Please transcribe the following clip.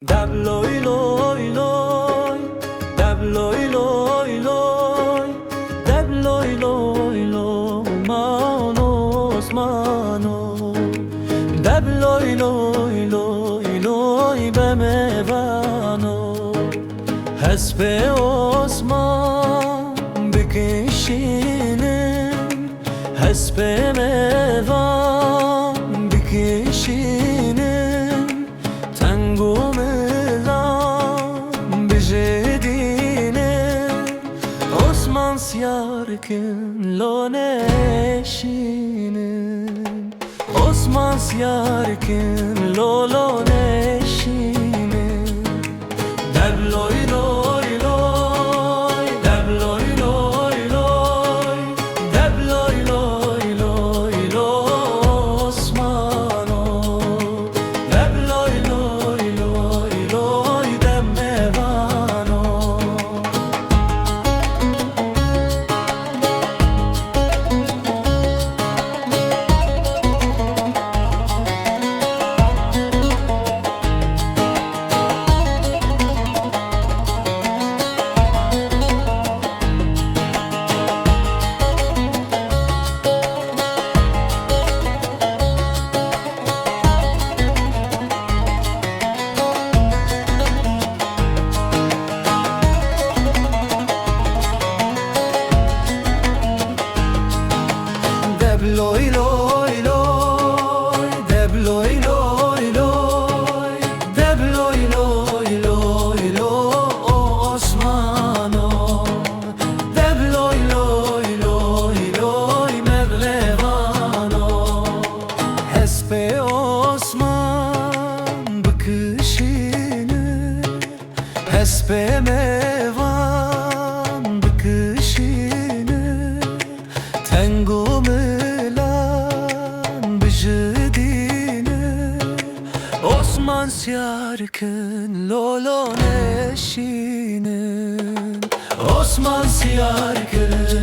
Dab loy loy loy, dab loy loy loy, dab loy loy loy, mano Osmano. Dab loy loy loy loy, bemevano. Hasbe Osman bikişinin, hasbe mevan bikişinin. Tengumlan bijedinin, Osman siyarkin loneşinin. Osman siyarkin loneşinin. Dab loy loy loy, dab loy loy loy, dab loy loy loy loy, Osmano. Dab loy loy loy loy, demevano. Dab loy loy loy, dab loy loy loy, dab loy loy loy loy, Osmano. Dab loy loy loy loy, Mevlevano. Hasbe Osman bakışını, hasbe mevan bakışını. Tengumlan bijedinin, Osman siyarkin loloneşinin. Osman siyarkin